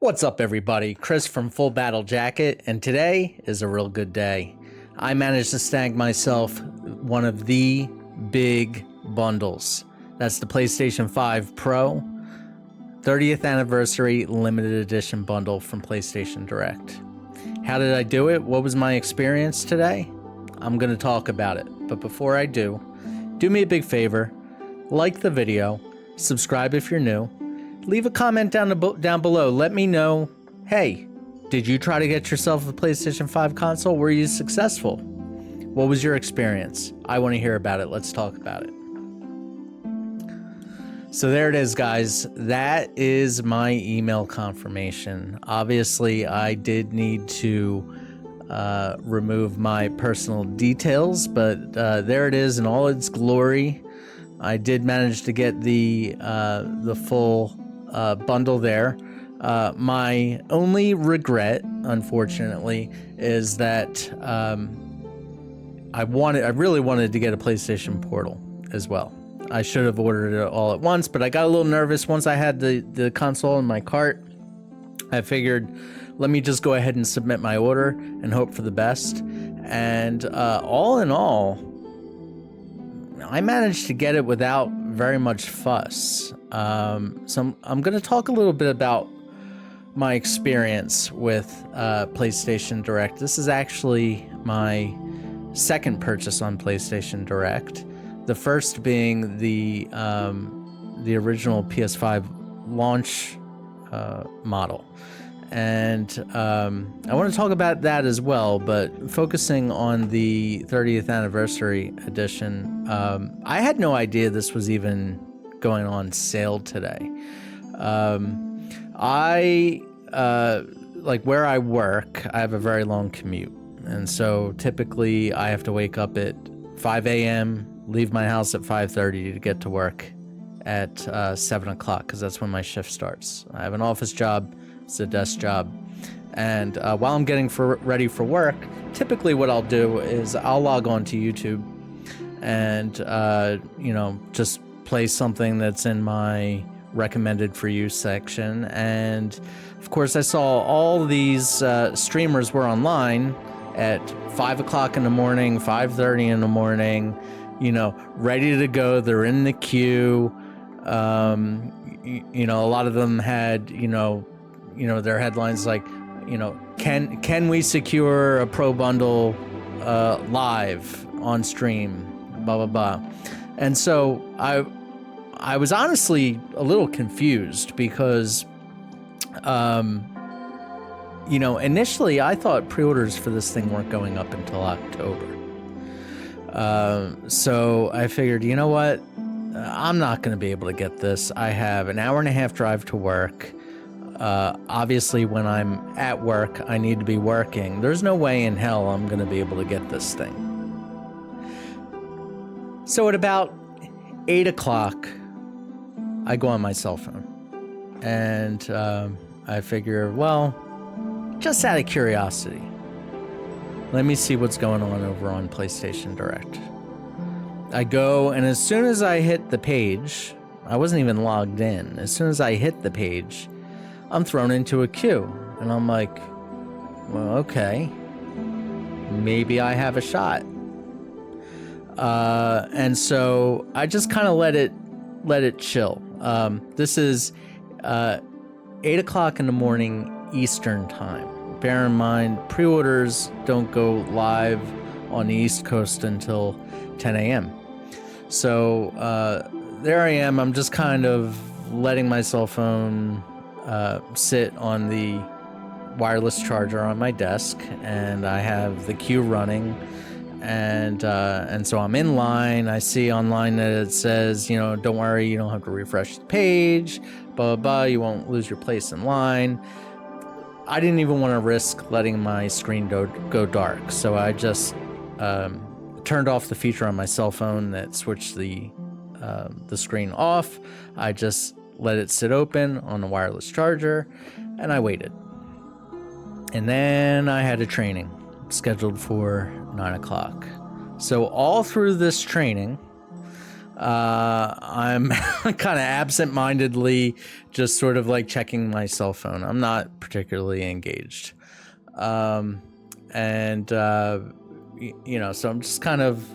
What's up, everybody? Chris from Full Battle Jacket, and today is a real good day. I managed to snag myself one of the big bundles. That's the PlayStation 5 Pro 30th Anniversary Limited Edition bundle from PlayStation Direct. How did I do it? What was my experience today? I'm going to talk about it, but before I do me a big favor, like the video, subscribe if you're new, leave a comment down below. Let me know, hey, did you try to get yourself a PlayStation 5 console? Were you successful? What was your experience? I want to hear about it. Let's talk about it. So there it is, guys. That is my email confirmation. Obviously, I did need to remove my personal details, but there it is in all its glory. I did manage to get the full bundle there. My only regret, unfortunately, is that I really wanted to get a PlayStation Portal as well. I should have ordered it all at once, but I got a little nervous once I had the console in my cart. I figured, let me just go ahead and submit my order and hope for the best. And all in all, I managed to get it without very much fuss. So I'm going to talk a little bit about my experience with PlayStation Direct. This is actually my second purchase on PlayStation Direct. The first being the original PS5 launch model. And I want to talk about that as well, but focusing on the 30th anniversary edition, I had no idea this was even going on sale today. Like where I work, I have a very long commute. And so typically I have to wake up at 5 a.m., leave my house at 5:30 to get to work at 7 o'clock, because that's when my shift starts. I have an office job. It's a desk job. And while I'm getting ready for work, typically what I'll do is I'll log on to YouTube and, just play something that's in my recommended for you section. And of course, I saw all these streamers were online at 5 o'clock in the morning, 5:30 in the morning, ready to go. They're in the queue. A lot of them had, their headlines like, can we secure a pro bundle live on stream, blah, blah, blah. And so I was honestly a little confused because, initially I thought pre-orders for this thing weren't going up until October. So I figured, you know what? I'm not going to be able to get this. I have an hour and a half drive to work. Obviously, when I'm at work, I need to be working. There's no way in hell I'm going to be able to get this thing. So at about 8 o'clock, I go on my cell phone. And I figure, well, just out of curiosity, let me see what's going on over on PlayStation Direct. I go, and as soon as I hit the page, I wasn't even logged in. As soon as I hit the page, I'm thrown into a queue. And I'm like, well, okay, maybe I have a shot. And so I just kind of let it chill. This is 8 o'clock in the morning Eastern time. Bear in mind, pre-orders don't go live on the East Coast until 10 a.m. So there I am. I'm just kind of letting my cell phone sit on the wireless charger on my desk, and I have the queue running. And so I'm in line. I see online that it says, don't worry, you don't have to refresh the page, blah, blah, blah. You won't lose your place in line. I didn't even want to risk letting my screen go dark. So I just turned off the feature on my cell phone that switched the screen off. I just let it sit open on the wireless charger, and I waited. And then I had a training scheduled for 9 o'clock. So all through this training, I'm kind of absent-mindedly just sort of like checking my cell phone. I'm not particularly engaged. And you know, so I'm just kind of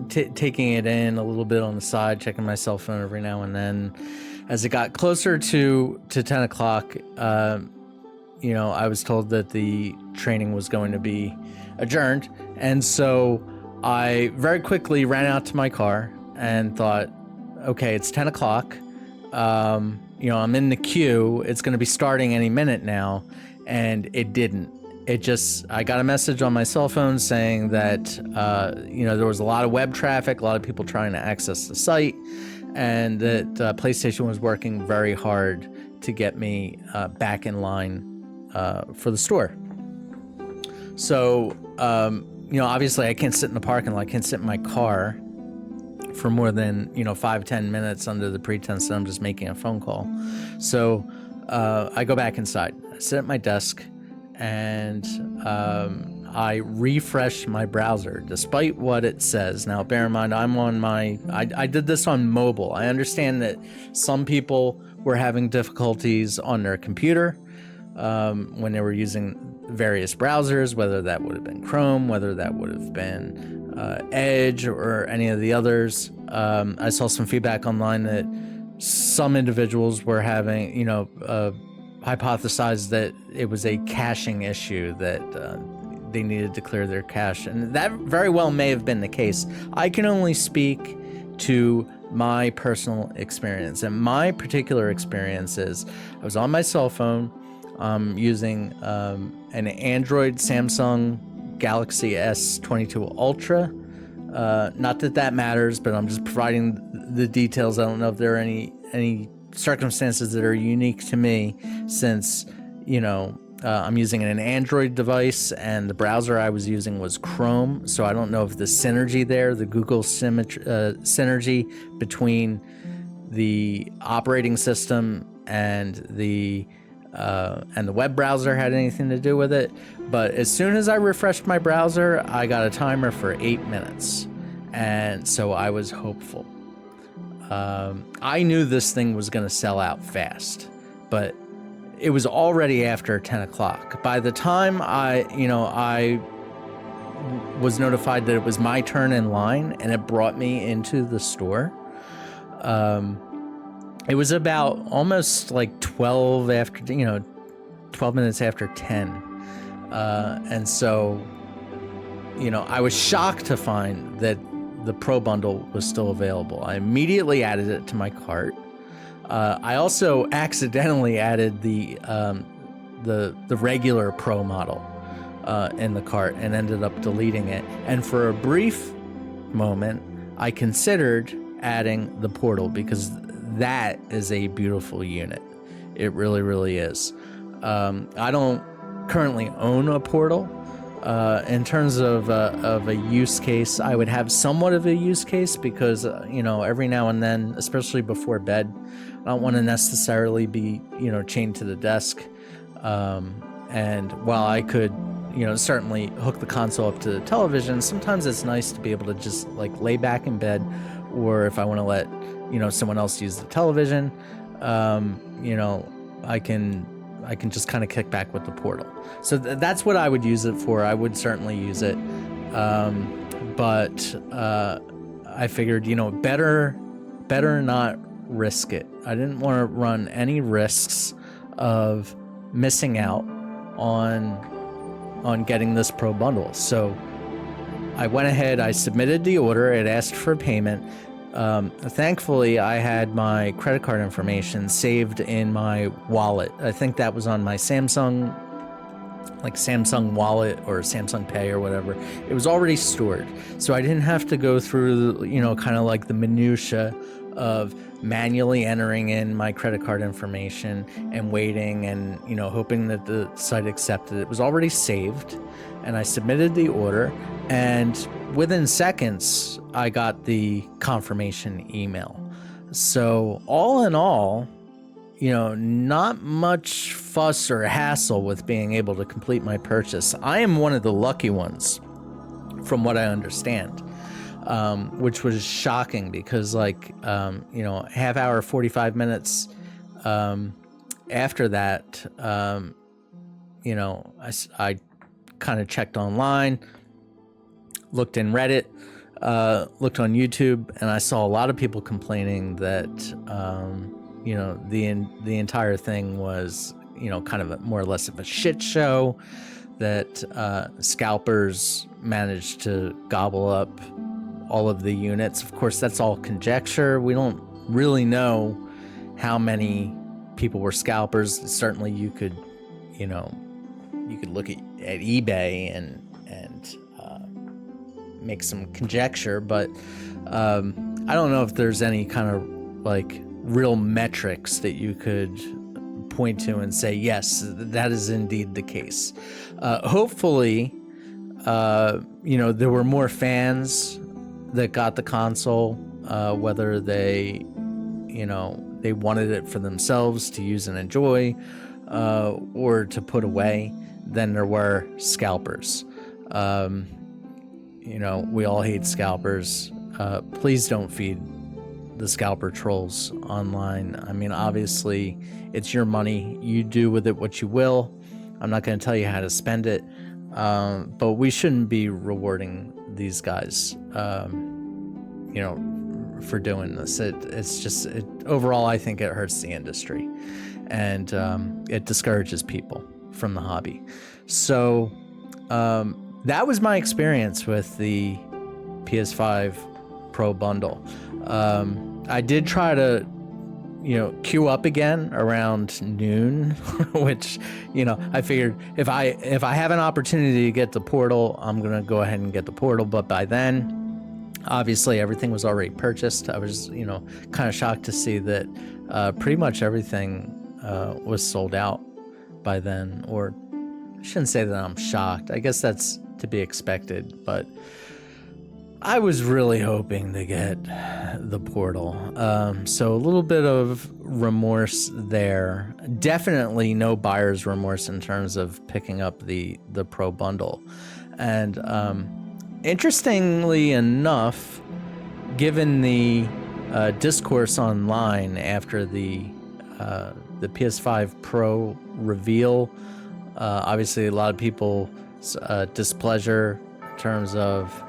taking it in a little bit on the side, checking my cell phone every now and then. As it got closer to 10 o'clock, you know, I was told that the training was going to be adjourned. And so I very quickly ran out to my car and thought, okay, it's 10 o'clock. You know, I'm in the queue. It's going to be starting any minute now. And it didn't. I got a message on my cell phone saying that, you know, there was a lot of web traffic, a lot of people trying to access the site, and that PlayStation was working very hard to get me back in line for the store. So, you know, obviously I can't sit in the parking lot, I can't sit in my car for more than, you know, 5-10 minutes under the pretense that I'm just making a phone call. So I go back inside, I sit at my desk, and I refresh my browser despite what it says. Now, bear in mind, I'm on I did this on mobile. I understand that some people were having difficulties on their computer when they were using various browsers, whether that would have been Chrome, whether that would have been Edge, or any of the others. I saw some feedback online that some individuals were having, you know, hypothesized that it was a caching issue, that they needed to clear their cache, and that very well may have been the case. I can only speak to my personal experience, and my particular experience is I was on my cell phone using an Android Samsung Galaxy S22 Ultra. Not that that matters, but I'm just providing the details. I don't know if there are any circumstances that are unique to me, since, you know, I'm using an Android device and the browser I was using was Chrome. So I don't know if the synergy there, the Google synergy between the operating system and the web browser had anything to do with it. But as soon as I refreshed my browser, I got a timer for 8 minutes. And so I was hopeful. I knew this thing was going to sell out fast, but it was already after 10 o'clock. By the time I was notified that it was my turn in line and it brought me into the store, it was about almost like 12 minutes after 10. And so, you know, I was shocked to find that the Pro Bundle was still available. I immediately added it to my cart. I also accidentally added the regular Pro model in the cart and ended up deleting it. And for a brief moment, I considered adding the Portal, because that is a beautiful unit. It really, really is. I don't currently own a Portal. In terms of a use case, I would have somewhat of a use case, because you know, every now and then, especially before bed, I don't want to necessarily be, you know, chained to the desk. And while I could, you know, certainly hook the console up to the television, sometimes it's nice to be able to just like lay back in bed, or if I want to let, you know, someone else use the television, you know, I can just kind of kick back with the Portal. So that's what I would use it for. I would certainly use it. But I figured, you know, better not risk it. I didn't want to run any risks of missing out on getting this Pro Bundle. So I went ahead, I submitted the order, it asked for payment. Thankfully, I had my credit card information saved in my wallet. I think that was on my Samsung Wallet or Samsung Pay or whatever. It was already stored, so I didn't have to go through, you know, kind of like the minutia of manually entering in my credit card information and waiting and, you know, hoping that the site accepted it. It was already saved, and I submitted the order, and within seconds I got the confirmation email. So all in all, you know, not much fuss or hassle with being able to complete my purchase. I am one of the lucky ones, from what I understand. which was shocking because half hour, 45 minutes after that, I kind of checked online, looked in Reddit, looked on YouTube, and I saw a lot of people complaining that, the entire thing was, kind of more or less of a shit show, that scalpers managed to gobble up all of the units. Of course, that's all conjecture. We don't really know how many people were scalpers. Certainly you could look at eBay and make some conjecture, but I don't know if there's any kind of like real metrics that you could point to and say, yes, that is indeed the case. Hopefully, there were more fans that got the console, whether they wanted it for themselves to use and enjoy, or to put away, than there were scalpers. We all hate scalpers. Please don't feed the scalper trolls online. I mean, obviously, it's your money. You do with it what you will. I'm not going to tell you how to spend it, but we shouldn't be rewarding these guys, for doing this. Overall, I think it hurts the industry, and it discourages people from the hobby. So that was my experience with the PS5 Pro bundle. I did try to, queue up again around noon, which, I figured if I have an opportunity to get the Portal, I'm going to go ahead and get the Portal. But by then, obviously everything was already purchased. I was, kind of shocked to see that pretty much everything was sold out by then. Or I shouldn't say that I'm shocked. I guess that's to be expected, but I was really hoping to get the Portal. So a little bit of remorse there. Definitely no buyer's remorse in terms of picking up the Pro bundle. And interestingly enough, given the discourse online after the PS5 Pro reveal, obviously a lot of people displeasure in terms of,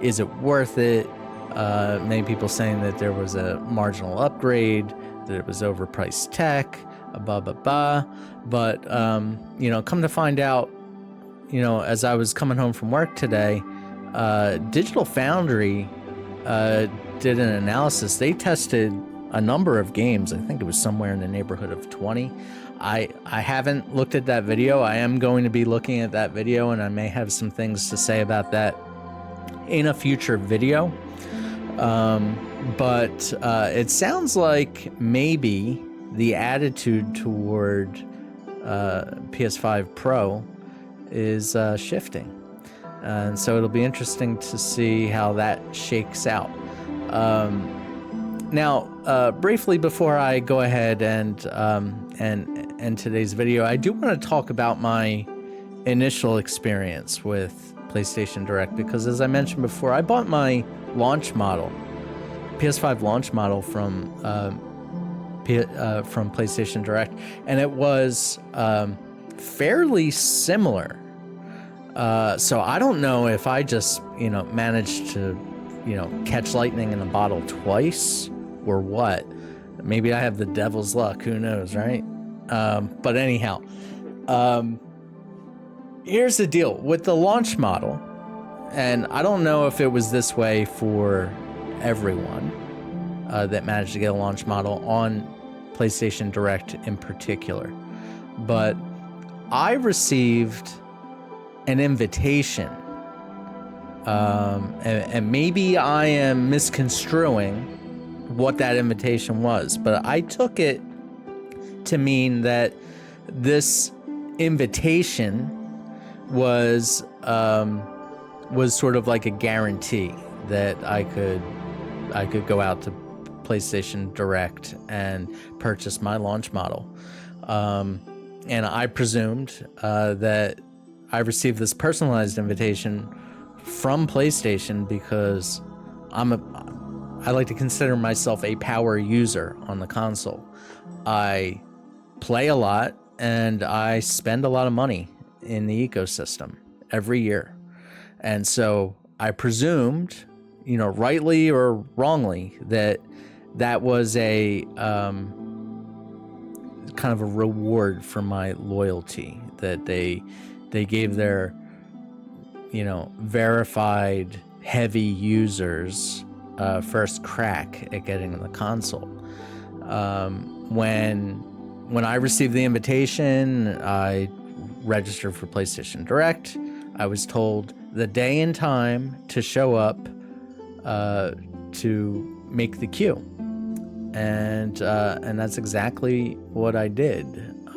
is it worth it? Many people saying that there was a marginal upgrade, that it was overpriced tech, blah, blah, blah. But, come to find out, as I was coming home from work today, Digital Foundry did an analysis. They tested a number of games. I think it was somewhere in the neighborhood of 20. I haven't looked at that video. I am going to be looking at that video, and I may have some things to say about that in a future video. But it sounds like maybe the attitude toward PS5 Pro is shifting. And so it'll be interesting to see how that shakes out. Now, briefly before I go ahead and end today's video, I do want to talk about my initial experience with PlayStation Direct, because as I mentioned before, I bought my launch model, PS5 launch model from PlayStation Direct, and it was fairly similar. So I don't know if I just managed to catch lightning in a bottle twice or what. Maybe I have the devil's luck. Who knows, right? But anyhow, here's the deal with the launch model, and I don't know if it was this way for everyone that managed to get a launch model on PlayStation Direct in particular, but I received an invitation, and maybe I am misconstruing what that invitation was, but I took it to mean that this invitation was sort of like a guarantee that I could go out to PlayStation Direct and purchase my launch model, and I presumed that I received this personalized invitation from PlayStation because I like to consider myself a power user on the console. I play a lot and I spend a lot of money in the ecosystem every year. And so I presumed, rightly or wrongly, that was a kind of a reward for my loyalty, that they gave their verified heavy users first crack at getting the console. When I received the invitation, I registered for PlayStation Direct. I was told the day and time to show up to make the queue, and that's exactly what I did.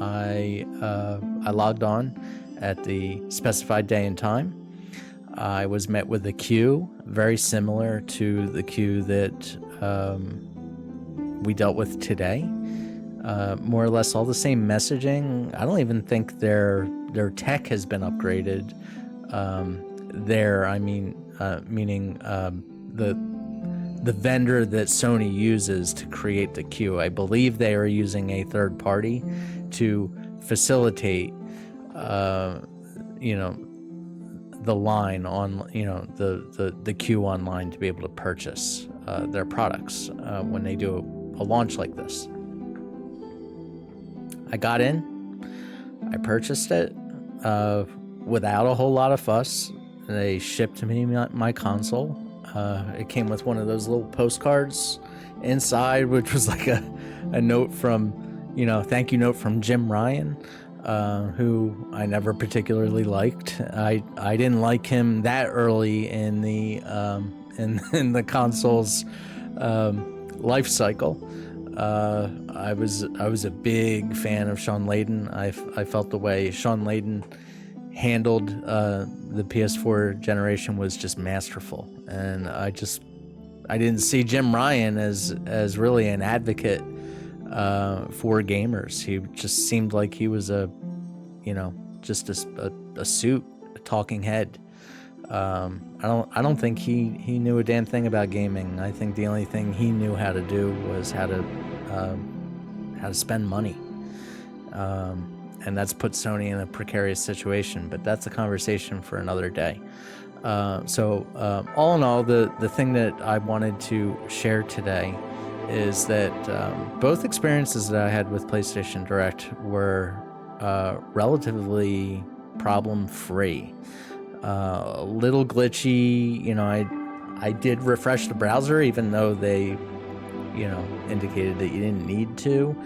I logged on at the specified day and time. I was met with a queue very similar to the queue that we dealt with today. More or less all the same messaging. I don't even think their tech has been upgraded. Meaning the vendor that Sony uses to create the queue. I believe they are using a third party to facilitate, the line on, the queue online to be able to purchase their products when they do a launch like this. I got in, I purchased it without a whole lot of fuss. They shipped me my console. It came with one of those little postcards inside, which was like a note from, thank you note from Jim Ryan, who I never particularly liked. I didn't like him that early in the in the console's life cycle. I was a big fan of Sean Layden. I felt the way Sean Layden handled the PS4 generation was just masterful, and I didn't see Jim Ryan as really an advocate for gamers. He just seemed like he was just a suit, a talking head. I don't think he knew a damn thing about gaming. I think the only thing he knew how to do was how to spend money. And that's put Sony in a precarious situation, but that's a conversation for another day. So all in all, the thing that I wanted to share today is that both experiences that I had with PlayStation Direct were relatively problem-free. A little glitchy, I did refresh the browser, even though they, indicated that you didn't need to.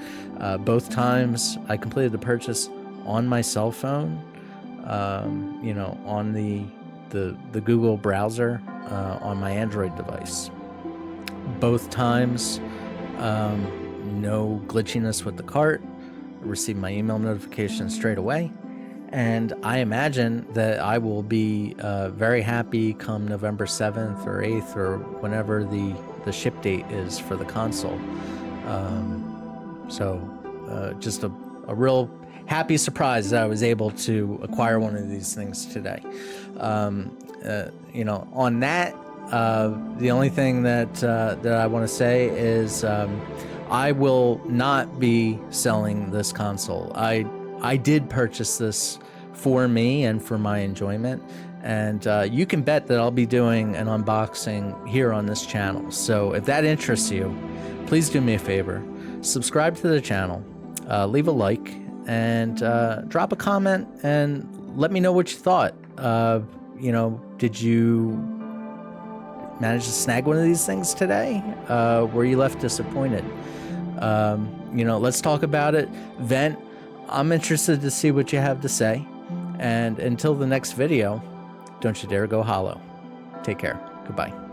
Both times I completed the purchase on my cell phone, on the Google browser on my Android device. Both times, no glitchiness with the cart. I received my email notification straight away. And I imagine that I will be very happy come November 7th or 8th or whenever the ship date is for the console. Just a real happy surprise that I was able to acquire one of these things today. On that, the only thing that I want to say is I will not be selling this console. I did purchase this for me and for my enjoyment, and you can bet that I'll be doing an unboxing here on this channel. So if that interests you, please do me a favor, subscribe to the channel, leave a like, and drop a comment and let me know what you thought. Did you manage to snag one of these things today? Were you left disappointed? Let's talk about it, vent. I'm interested to see what you have to say. And until the next video, don't you dare go hollow. Take care. Goodbye.